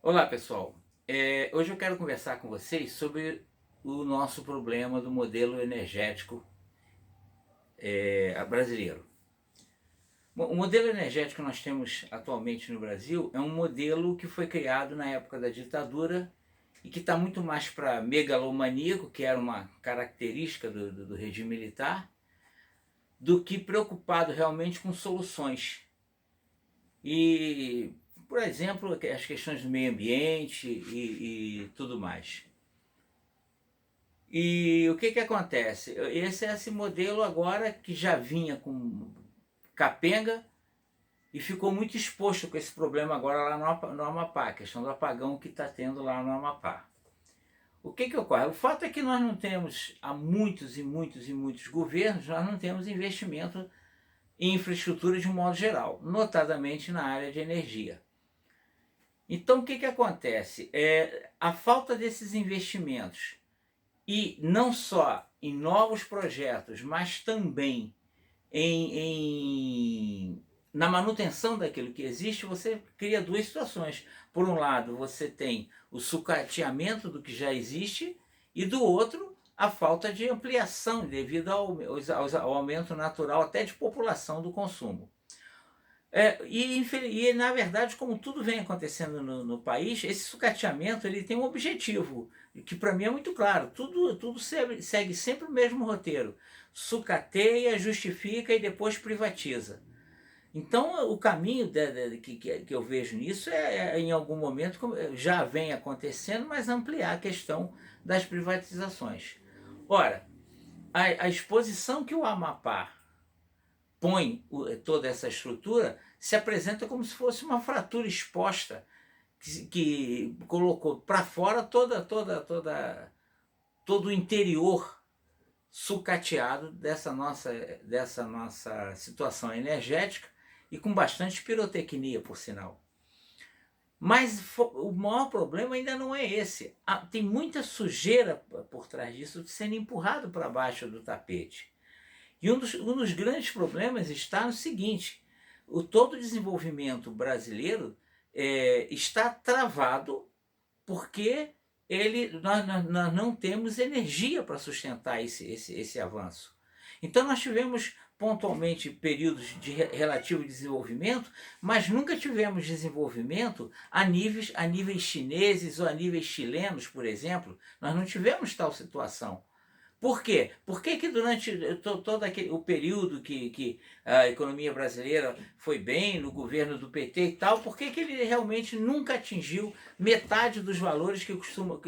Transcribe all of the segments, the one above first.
Olá pessoal, hoje eu quero conversar com vocês sobre o nosso problema do modelo energético brasileiro. Bom, o modelo energético que nós temos atualmente no Brasil é um modelo que foi criado na época da ditadura e que está muito mais para megalomaníaco, que era uma característica do regime militar, do que preocupado realmente com soluções. E, por exemplo, as questões do meio ambiente e tudo mais. E o que acontece? Esse é esse modelo agora que já vinha com capenga e ficou muito exposto com esse problema agora lá no Amapá, a questão do apagão que está tendo lá no Amapá. O que ocorre? O fato é que nós não temos, há muitos e muitos e muitos governos, nós não temos investimento em infraestrutura de um modo geral, notadamente na área de energia. Então o que acontece? A falta desses investimentos, e não só em novos projetos, mas também na manutenção daquilo que existe, você cria duas situações. Por um lado, você tem o sucateamento do que já existe, e do outro, a falta de ampliação devido ao aumento natural até de população do consumo. Na verdade, como tudo vem acontecendo no país, esse sucateamento ele tem um objetivo, que para mim é muito claro. Tudo segue sempre o mesmo roteiro. Sucateia, justifica e depois privatiza. Então, o caminho que eu vejo nisso em algum momento, já vem acontecendo, mas ampliar a questão das privatizações. Ora, a exposição que o Amapá põe toda essa estrutura, se apresenta como se fosse uma fratura exposta que colocou para fora todo o interior sucateado dessa nossa situação energética, e com bastante pirotecnia, por sinal. Mas o maior problema ainda não é esse. Tem muita sujeira por trás disso sendo empurrado para baixo do tapete. E um dos grandes problemas está no seguinte: todo o desenvolvimento brasileiro está travado porque nós não temos energia para sustentar esse avanço. Então nós tivemos pontualmente períodos de relativo desenvolvimento, mas nunca tivemos desenvolvimento a níveis chineses ou a níveis chilenos, por exemplo. Nós não tivemos tal situação. Por quê? Por que durante todo o período que a economia brasileira foi bem, no governo do PT e tal, por que ele realmente nunca atingiu metade dos valores que costuma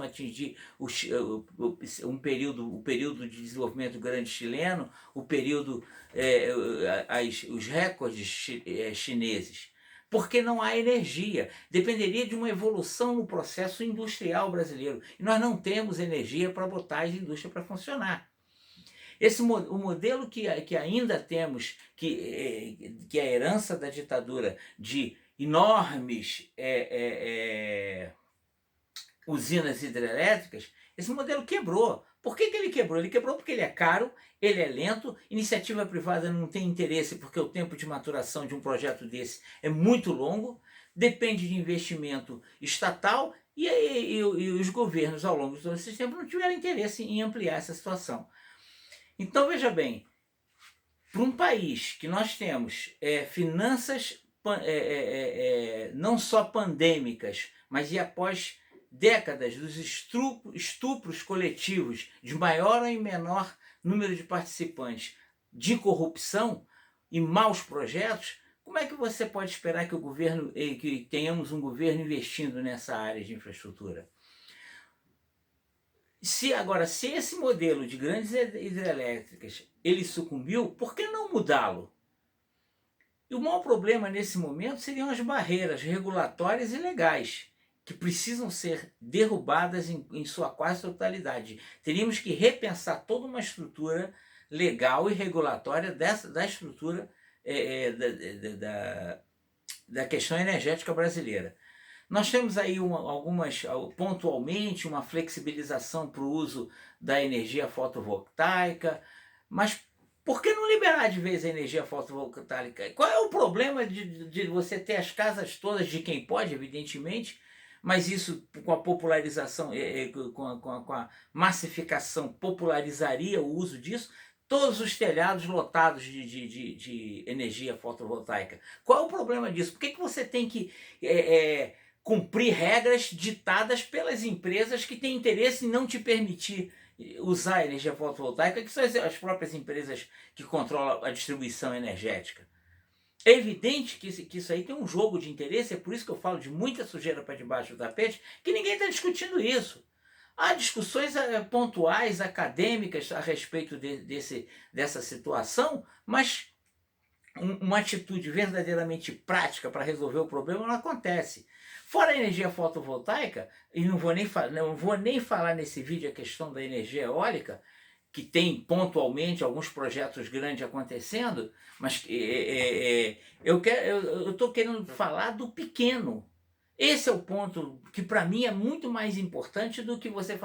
atingir o período de desenvolvimento grande chileno, os recordes chineses? Porque não há energia. Dependeria de uma evolução no processo industrial brasileiro. E nós não temos energia para botar a indústria para funcionar. O modelo que ainda temos, que é a herança da ditadura, de enormes usinas hidrelétricas, esse modelo quebrou. Por que ele quebrou? Ele quebrou porque ele é caro, ele é lento, iniciativa privada não tem interesse porque o tempo de maturação de um projeto desse é muito longo, depende de investimento estatal e os governos ao longo de todo esse tempo não tiveram interesse em ampliar essa situação. Então veja bem, para um país que nós temos finanças não só pandêmicas, mas e após décadas dos estupros coletivos de maior ou menor número de participantes, de corrupção e maus projetos, como é que você pode esperar que tenhamos um governo investindo nessa área de infraestrutura? Se esse modelo de grandes hidrelétricas ele sucumbiu, por que não mudá-lo? E o maior problema nesse momento seriam as barreiras regulatórias e legais, que precisam ser derrubadas em sua quase totalidade. Teríamos que repensar toda uma estrutura legal e regulatória da estrutura da questão energética brasileira. Nós temos aí pontualmente uma flexibilização para o uso da energia fotovoltaica, mas Por que não liberar de vez a energia fotovoltaica? Qual é o problema de você ter as casas todas de quem pode, evidentemente, mas isso com a popularização, com a massificação, popularizaria o uso disso, todos os telhados lotados de energia fotovoltaica. Qual é o problema disso? Por que você tem que cumprir regras ditadas pelas empresas que têm interesse em não te permitir usar a energia fotovoltaica, que são as próprias empresas que controlam a distribuição energética? É evidente que isso aí tem um jogo de interesse, é por isso que eu falo de muita sujeira para debaixo do tapete, que ninguém está discutindo isso. Há discussões pontuais, acadêmicas a respeito dessa situação, mas uma atitude verdadeiramente prática para resolver o problema não acontece. Fora a energia fotovoltaica, e não vou nem falar nesse vídeo a questão da energia eólica, que tem pontualmente alguns projetos grandes acontecendo, mas eu estou querendo falar do pequeno. Esse é o ponto que para mim é muito mais importante do que você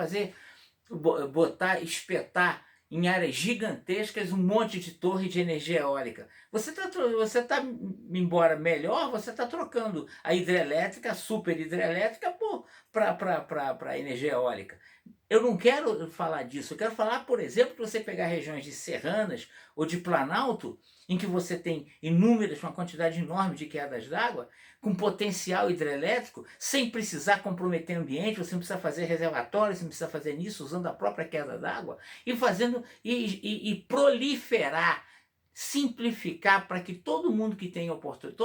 botar, espetar em áreas gigantescas um monte de torre de energia eólica. Você tá, embora melhor, você está trocando a hidrelétrica, a super hidrelétrica, para a energia eólica. Eu não quero falar disso, eu quero falar, por exemplo, que você pegar regiões de serranas ou de planalto, em que você tem uma quantidade enorme de quedas d'água, com potencial hidrelétrico, sem precisar comprometer o ambiente, você não precisa fazer reservatório, você não precisa fazer nisso, usando a própria queda d'água, e proliferar, simplificar para que todo mundo que tem oportunidade,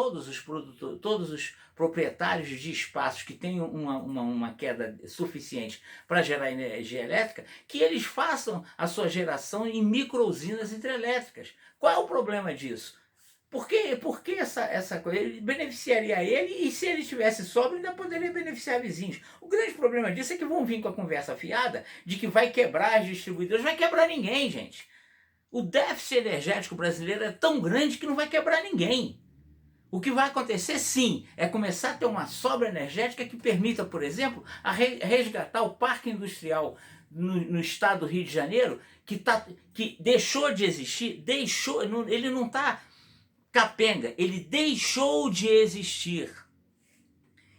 todos os proprietários de espaços que tenham uma queda suficiente para gerar energia elétrica, que eles façam a sua geração em micro-usinas hidrelétricas. Qual é o problema disso? Por que essa coisa? Ele beneficiaria ele, e se ele tivesse sobra, ainda poderia beneficiar vizinhos. O grande problema disso é que vão vir com a conversa fiada de que vai quebrar as distribuidoras. Vai quebrar ninguém, gente. O déficit energético brasileiro é tão grande que não vai quebrar ninguém. O que vai acontecer, sim, é começar a ter uma sobra energética que permita, por exemplo, resgatar o parque industrial no estado do Rio de Janeiro, que deixou de existir, ele não está capenga, ele deixou de existir.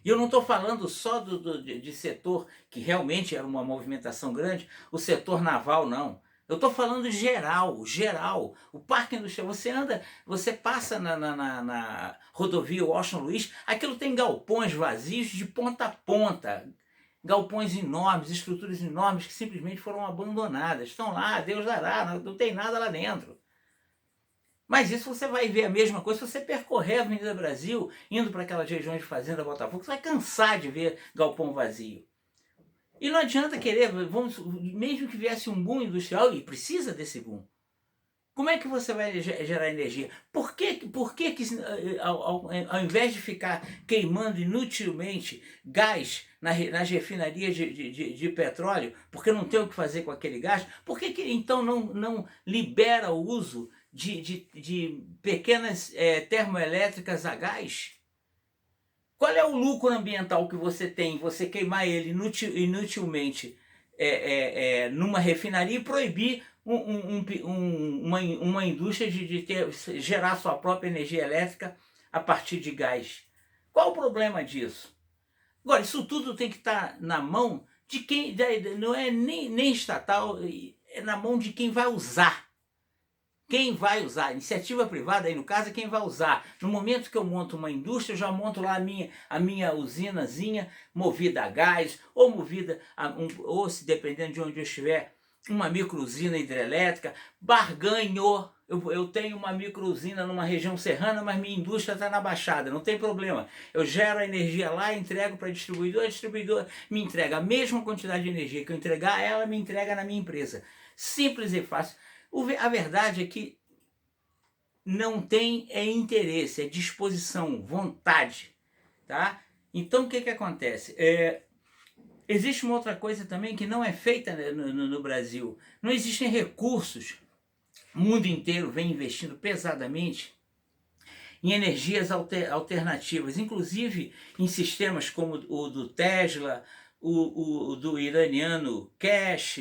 E eu não estou falando só de setor que realmente era uma movimentação grande, o setor naval, não. Eu estou falando geral. O parque industrial, você passa na rodovia Washington Luiz, aquilo tem galpões vazios de ponta a ponta. Galpões enormes, estruturas enormes que simplesmente foram abandonadas. Estão lá, Deus dará, não tem nada lá dentro. Mas isso você vai ver a mesma coisa se você percorrer a Avenida Brasil, indo para aquelas regiões de Fazenda, Botafogo, você vai cansar de ver galpão vazio. E não adianta querer, mesmo que viesse um boom industrial, e precisa desse boom, como é que você vai gerar energia? Por que ao invés de ficar queimando inutilmente gás nas refinarias de petróleo, porque não tem o que fazer com aquele gás, por que então não libera o uso de pequenas termoelétricas a gás? Qual é o lucro ambiental que você tem, você queimar ele inutilmente numa refinaria e proibir uma indústria de gerar sua própria energia elétrica a partir de gás? Qual o problema disso? Agora, isso tudo tem que estar na mão de quem, não é nem estatal, é na mão de quem vai usar. Quem vai usar? Iniciativa privada, aí no caso, é quem vai usar. No momento que eu monto uma indústria, eu já monto lá a minha usinazinha movida a gás, ou movida ou se dependendo de onde eu estiver, uma micro-usina hidrelétrica. Barganho! Eu tenho uma micro-usina numa região serrana, mas minha indústria está na Baixada, não tem problema. Eu gero a energia lá, entrego para a distribuidora me entrega a mesma quantidade de energia que eu entregar, ela me entrega na minha empresa. Simples e fácil. A verdade é que não tem interesse, é disposição, vontade, tá? Então o que acontece? Existe uma outra coisa também que não é feita no Brasil. Não existem recursos. O mundo inteiro vem investindo pesadamente em energias alternativas, inclusive em sistemas como o do Tesla, o do iraniano Cash.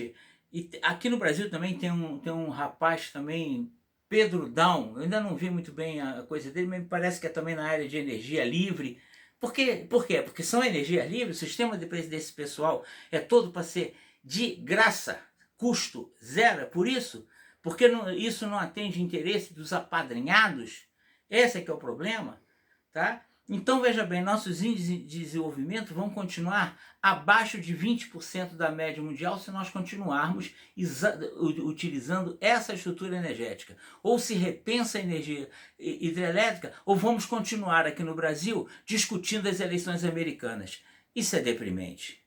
E aqui no Brasil também tem um rapaz também Pedro Down, eu ainda não vi muito bem a coisa dele, mas me parece que é também na área de energia livre. Por quê? Porque são energia livre, o sistema de preço desse pessoal é todo para ser de graça, custo zero, é por isso? Porque isso não atende interesse dos apadrinhados? Esse é que é o problema, tá? Então veja bem, nossos índices de desenvolvimento vão continuar abaixo de 20% da média mundial se nós continuarmos utilizando essa estrutura energética. Ou se repensa a energia hidrelétrica, ou vamos continuar aqui no Brasil discutindo as eleições americanas. Isso é deprimente.